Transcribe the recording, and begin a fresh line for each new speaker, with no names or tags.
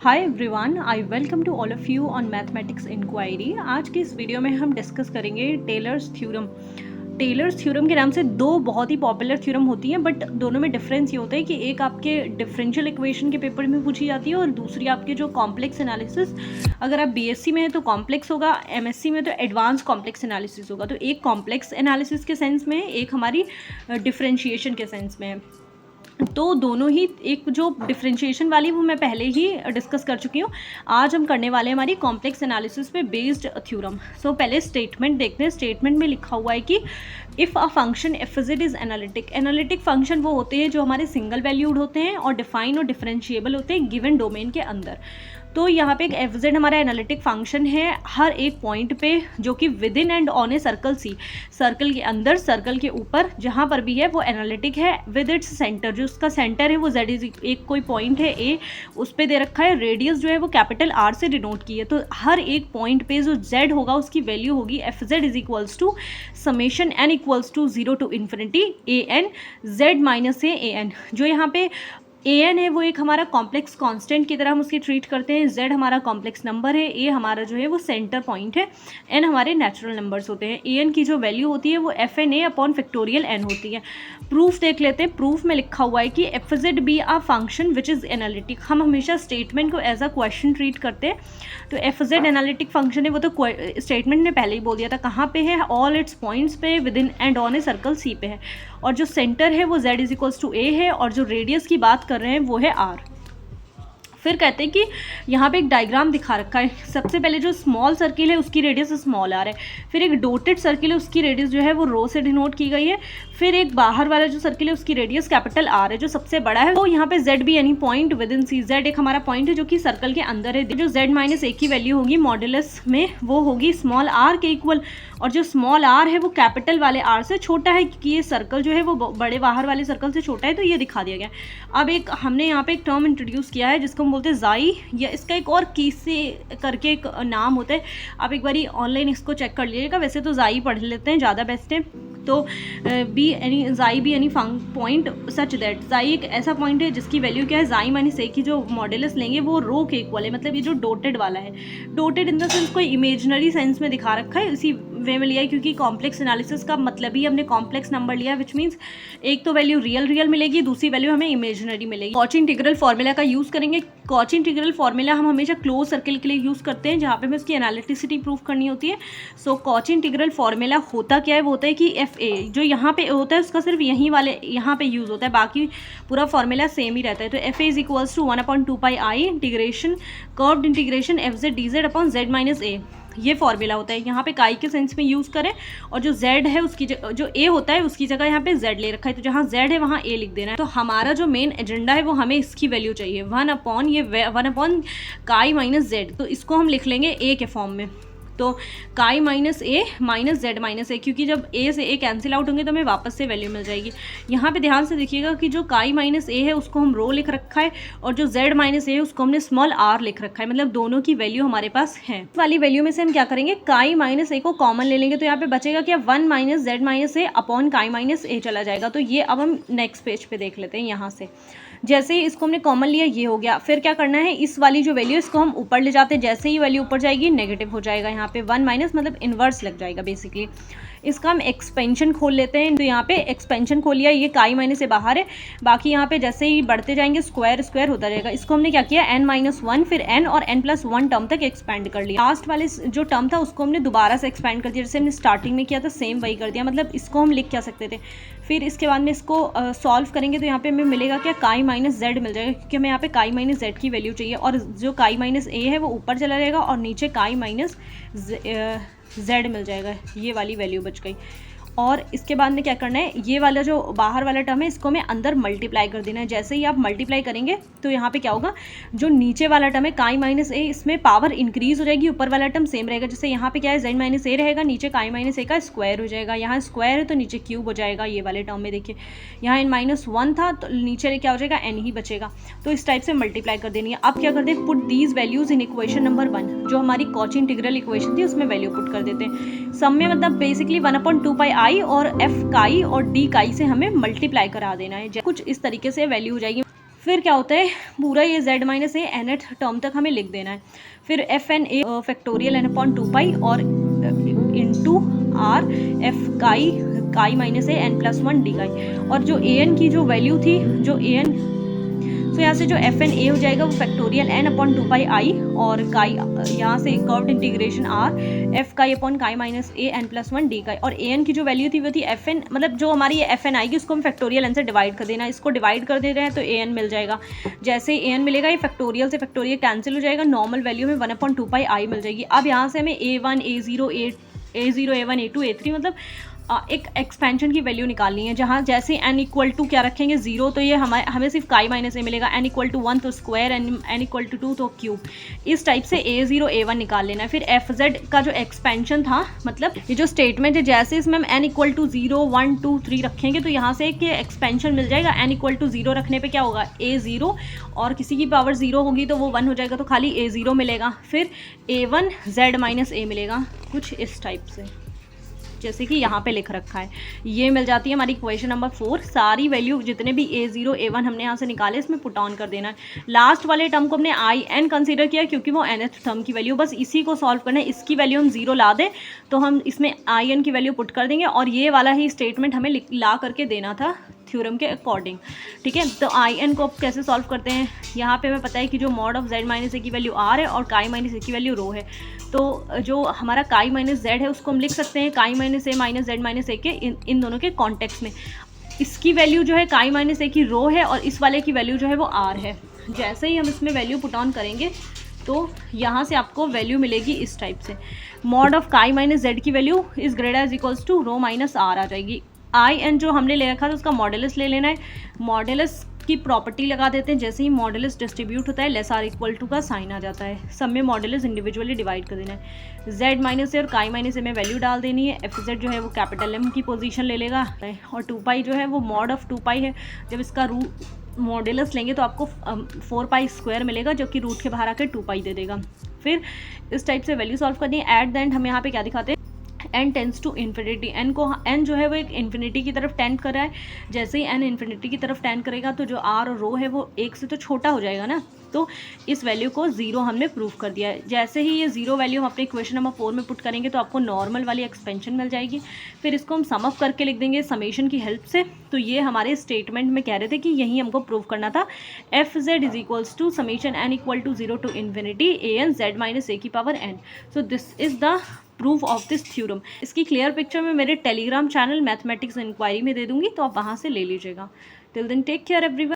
Hi everyone, I welcome to all of you on mathematics inquiry. आज की इस video में हम डिस्कस करेंगे टेलर्स थ्योरम। टेलर्स थ्योरम के नाम से दो बहुत ही पॉपुलर थ्योरम होती हैं, बट दोनों में डिफरेंस ये होता है कि एक आपके डिफरेंशियल इक्वेशन के पेपर में पूछी जाती है और दूसरी आपके जो कॉम्प्लेक्स एनालिसिस, अगर आप बीएससी में है तो कॉम्प्लेक्स होगा, एमएससी में तो एडवांस कॉम्प्लेक्स एनालिसिस होगा। तो एक कॉम्प्लेक्स एनालिसिस के सेंस में है, एक हमारी डिफरेंशिएशन के सेंस में है। तो दोनों ही, एक जो डिफरेंशिएशन वाली वो मैं पहले ही डिस्कस कर चुकी हूँ। आज हम करने वाले हैं हमारी कॉम्प्लेक्स एनालिसिस पे बेस्ड थ्योरम। सो पहले स्टेटमेंट देखते हैं। स्टेटमेंट में लिखा हुआ है कि if a function F is analytic. Analytic function वो होते हैं जो हमारे सिंगल वैल्यूड होते हैं और डिफाइन और डिफरेंशिएबल होते हैं गिवन डोमेन के अंदर। तो यहाँ पे एक एफ जेड हमारा एनालिटिक फंक्शन है हर एक पॉइंट पे, जो कि within and on a circle C, circle के अंदर, सर्कल के ऊपर, जहाँ पर भी है वो एनालिटिक है विद इट्स सेंटर। जो उसका सेंटर है वो जेड इज, एक कोई पॉइंट है ए, उस पर दे रखा है। रेडियस जो है वो कैपिटल आर से डिनोट की है। तो हर एक पॉइंट पे जो जेड होगा उसकी वैल्यू होगी F Z is equals to summation N equals to 0 to infinity A N Z minus A N. जो यहाँ पे ए एन है वो एक हमारा कॉम्प्लेक्स कांस्टेंट की तरह हम उसकी ट्रीट करते हैं। जेड हमारा कॉम्प्लेक्स नंबर है, ए हमारा जो है वो सेंटर पॉइंट है, एन हमारे नेचुरल नंबर्स होते हैं। ए एन की जो वैल्यू होती है वो F N A upon factorial N होती है। प्रूफ देख लेते हैं। प्रूफ में लिखा हुआ है कि F Z be a function which is analytic. हम हमेशा स्टेटमेंट को एज अ क्वेश्चन ट्रीट करते हैं। तो एफ जेड एनालिटिक फंक्शन है वो तो स्टेटमेंट ने पहले ही बोल दिया था कहाँ पे है, ऑल इट्स पॉइंट्स पे within and on a circle C पे है। और जो सेंटर है वो z is equals to a है, और जो रेडियस की बात कर रहे हैं वो है r। फिर कहते हैं कि यहाँ पे एक डायग्राम दिखा रखा है। सबसे पहले जो स्मॉल सर्किल है उसकी रेडियस स्मॉल आर है, फिर एक डोटेड सर्किल है उसकी रेडियस जो है वो रो से डिनोट की गई है, फिर एक बाहर वाला जो सर्किल है उसकी रेडियस कैपिटल आर है जो सबसे बड़ा है। तो यहाँ पे जेड भी यानी point within C, Z एक हमारा पॉइंट है जो कि सर्कल के अंदर है। जो जेड माइनस ए की वैल्यू होगी मॉड्यूलस में वो होगी स्मॉल आर के इक्वल, और जो स्मॉल आर है वो कैपिटल वाले आर से छोटा है क्योंकि ये सर्कल जो है वो बड़े बाहर वाले सर्कल से छोटा है, तो ये दिखा दिया गया। अब एक हमने यहाँ पे एक टर्म इंट्रोड्यूस किया है जिसको हम बोलते हैं जाई, या इसका एक और कीसे करके एक नाम होता है। आप एक बारी ऑनलाइन इसको चेक कर लीजिएगा, वैसे तो जाई पढ़ लेते हैं, ज़्यादा बेस्ट है। तो बी एनी जाई be any point such that, जाई एक ऐसा पॉइंट है जिसकी वैल्यू क्या है, जाई माइनस ए की जो मॉड्यूलस लेंगे वो रो के इक्वल है। मतलब ये जो डोटेड वाला है, डोटेड इन द सेंस कोई इमेजिनरी सेंस में दिखा रखा है, इसी वे में लिया है क्योंकि कॉम्प्लेक्स एनालिसिस का मतलब ही हमने कॉम्प्लेक्स नंबर लिया, विच मीन्स एक तो वैल्यू रियल मिलेगी, दूसरी वैल्यू हमें इमेजिनरी मिलेगी। कॉची इंटीग्रल फॉर्मूला का यूज़ करेंगे। कॉची इंटीग्रल फॉर्मूला हम हमेशा क्लोज सर्किल के लिए यूज़ करते हैं जहाँ पे हमें उसकी एनालिटिसिटी प्रूफ करनी होती है। सो कॉची इंटीग्रल फॉर्मूला होता क्या है, वो होता है कि एफ ए जो यहाँ पे होता है उसका सिर्फ यहीं वाले यहाँ पे यूज़ होता है, बाकी पूरा फॉर्मूला सेम ही रहता है। तो f a is equals to 1/2 pi integration curved integration f z d z upon z minus a, ये फॉर्मूला होता है। यहाँ पे काई के सेंस में यूज़ करें, और जो z है उसकी जो a होता है उसकी जगह यहाँ पे z ले रखा है, तो जहाँ z है वहाँ a लिख देना है। तो हमारा जो मेन एजेंडा है वो हमें इसकी वैल्यू चाहिए 1/1 काई माइनस z, तो इसको हम लिख लेंगे a के फॉर्म में। तो काई माइनस ए माइनस जेड माइनस ए, क्योंकि जब ए से ए कैंसिल आउट होंगे तो हमें वापस से वैल्यू मिल जाएगी। यहाँ पे ध्यान से देखिएगा कि जो काई माइनस ए है उसको हम रो लिख रखा है, और जो जेड माइनस ए है उसको हमने स्मॉल आर लिख रखा है, मतलब दोनों की वैल्यू हमारे पास है। इस वाली वैल्यू में से हम क्या करेंगे, काई माइनस ए को कॉमन ले लेंगे, तो यहाँ पे बचेगा क्या, 1 माइनस जेड माइनस ए अपॉन काई माइनस ए चला जाएगा। तो ये अब हम नेक्स्ट पेज पे देख लेते हैं। यहाँ से जैसे ही इसको हमने कॉमन लिया ये हो गया, फिर क्या करना है, इस वाली जो वैल्यू इसको हम ऊपर ले जाते हैं, जैसे ही वैल्यू ऊपर जाएगी नेगेटिव हो जाएगा, यहाँ पे 1 माइनस मतलब इन्वर्स लग जाएगा बेसिकली। इसका हम एक्सपेंशन खोल लेते हैं। तो यहाँ पे एक्सपेंशन खोल लिया, ये काई माइनस से बाहर है, बाकी यहाँ पे जैसे ही बढ़ते जाएंगे स्क्वायर होता रहेगा। इसको हमने क्या किया, n-1 फिर n और n+1 टर्म तक एक्सपेंड कर लिया। लास्ट वाले जो टर्म था उसको हमने दोबारा से एक्सपेंड कर दिया, जैसे हमने स्टार्टिंग में किया था सेम वही कर दिया। मतलब इसको हम लिख क्या सकते थे, फिर इसके बाद में इसको सॉल्व करेंगे तो यहाँ पे हमें मिलेगा क्या, काई माइनस जेड मिल जाएगा, क्योंकि हमें यहाँ पे काई माइनस जेड की वैल्यू चाहिए, और जो काई माइनस ए है वो ऊपर चला जाएगा और नीचे काई माइनस जेड मिल जाएगा, ये वाली वैल्यू बच गई। और इसके बाद में क्या करना है, ये वाला जो बाहर वाला टर्म है इसको हमें अंदर मल्टीप्लाई कर देना है। जैसे ही आप मल्टीप्लाई करेंगे तो यहाँ पे क्या होगा, जो नीचे वाला टर्म है काई माइनस ए, इसमें पावर इंक्रीज हो जाएगी, ऊपर वाला टर्म सेम रहेगा। जैसे यहाँ पे क्या है, जेड माइनस ए रहेगा, नीचे काई माइनस ए का स्क्वायर हो जाएगा, यहाँ स्क्वायर है तो नीचे क्यूब हो जाएगा। ये वाले टर्म में देखिए यहाँ n-1 था तो नीचे क्या हो जाएगा, n ही बचेगा। तो इस टाइप से मल्टीप्लाई कर देनी है। अब क्या करते हैं, put these values in equation number 1, जो हमारी कॉची इंटीग्रल इक्वेशन थी उसमें वैल्यू पुट कर देते हैं। सम में मतलब बेसिकली 1/2 पाई आई और एफ काई और डी काई से हमें मल्टीप्लाई करा देना है। कुछ इस तरीके से वैल्यू हो जाएगी। फिर क्या होता है, पूरा ये z minus A nth term तक हमें लिख देना है। फिर F N A factorial n upon 2 pi और into R F chi minus A n plus 1 D chi. और जो ए एन की जो वैल्यू थी, जो ए एन, तो यहाँ से जो एफ एन ए हो जाएगा वो फैक्टोरियल n अपॉन 2 पाई आई और काई, यहाँ से कर्व्ड इंटीग्रेशन आर एफ काई अपॉन काई minus A n plus 1 D chi. और ए एन की जो वैल्यू थी वो थी एफ एन, मतलब जो हमारी ये एफ एन आएगी उसको हम फैक्टोरियल n से डिवाइड कर देना। इसको डिवाइड कर दे रहे हैं तो ए एन मिल जाएगा। जैसे ए एन मिलेगा, ये फैक्टोरियल से फैक्टोरियल कैंसिल हो जाएगा, नॉर्मल वैल्यू में 1/2 पाई आई मिल जाएगी। अब यहाँ से हमें A1 A0 A1 A2 A3 मतलब एक एक्सपेंशन की वैल्यू निकालनी है, जहाँ जैसे n इक्वल टू क्या रखेंगे 0, तो ये हमें सिर्फ काई माइनस ए मिलेगा, n इक्वल टू 1 तो स्क्वायर, n इक्वल टू 2 तो क्यूब। इस टाइप से A0 A1 निकाल लेना है। फिर FZ का जो एक्सपेंशन था, मतलब ये जो स्टेटमेंट है, जैसे इसमें हम n इक्वल टू 0 1 2 3 रखेंगे तो यहाँ से एक एक्सपेंशन मिल जाएगा। n इक्वल टू 0 रखने पर क्या होगा, A0, और किसी की पावर 0 होगी तो वो 1 हो जाएगा, तो खाली A0 मिलेगा। फिर A1 Z माइनस ए मिलेगा, कुछ इस टाइप से जैसे कि यहाँ पे लिख रखा है। ये मिल जाती है हमारी क्वेश्चन नंबर 4। सारी वैल्यू जितने भी A0 A1 हमने यहाँ से निकाले इसमें पुट ऑन कर देना है। लास्ट वाले टर्म को हमने IN कंसीडर किया क्योंकि वो nth टर्म की वैल्यू, बस इसी को सॉल्व करना है। इसकी वैल्यू हम 0 ला दें तो हम इसमें IN की वैल्यू पुट कर देंगे, और ये वाला ही स्टेटमेंट हमें ला करके देना था थ्योरम के अकॉर्डिंग। ठीक है, तो IN को कैसे सॉल्व करते हैं, यहाँ पे हमें पता है कि जो mod of z minus a की वैल्यू r है और काई माइनस ए की वैल्यू रो है। तो जो हमारा काई माइनस जेड है उसको हम लिख सकते हैं काई माइनस ए माइनस जेड माइनस ए के इन दोनों के कॉन्टेक्स्ट में। इसकी वैल्यू जो है काई माइनस ए की रो है और इस वाले की वैल्यू जो है वो आर है। जैसे ही हम इसमें वैल्यू पुट ऑन करेंगे तो यहाँ से आपको वैल्यू मिलेगी इस टाइप से, mod of chi minus z की value is greater as equals to rho minus r आ जाएगी। IN जो हमने ले रखा था उसका मॉडुलस ले लेना है। मॉडुलस की प्रॉपर्टी लगा देते हैं, जैसे ही मॉडुलस डिस्ट्रीब्यूट होता है लेस आर इक्वल टू का साइन आ जाता है। सब में मॉडुलस इंडिविजुअली डिवाइड कर देना है। z माइनस ए और काई माइनस ए में वैल्यू डाल देनी है। FZ जो है वो कैपिटल M की पोजीशन ले लेगा, और 2 पाई जो है वो मॉड ऑफ 2 पाई है। जब इसका मॉडुलस लेंगे तो आपको 4 पाई स्क्वायर मिलेगा, जो कि रूट के बाहर आकर 2 पाई दे देगा। फिर इस टाइप से वैल्यू सॉल्व करनी है। एट द एंड हम यहाँ पे क्या दिखाते हैं, n tends to infinity. n जो है वो एक इन्फिनिटी की तरफ टेंड कर रहा है। जैसे ही n इन्फिनिटी की तरफ टेंड करेगा तो जो r और रो है वो 1 से तो छोटा हो जाएगा ना, तो इस वैल्यू को 0 हमने प्रूव कर दिया है। जैसे ही ये 0 वैल्यू हम अपने इक्वेशन नंबर 4 में पुट करेंगे तो आपको नॉर्मल वाली एक्सपेंशन मिल जाएगी। फिर इसको हम सम अप करके लिख देंगे समेशन की हेल्प से। तो ये हमारे स्टेटमेंट में कह रहे थे कि यही हमको प्रूव करना था। FZ is equals to summation n equal to 0 to infinity AN Z minus a की power n। So this is the proof of this theorem. इसकी क्लियर पिक्चर मैं मेरे टेलीग्राम चैनल मैथमेटिक्स इंक्वायरी में दे दूंगी, तो आप वहाँ से ले लीजिएगा। Till then take care everyone.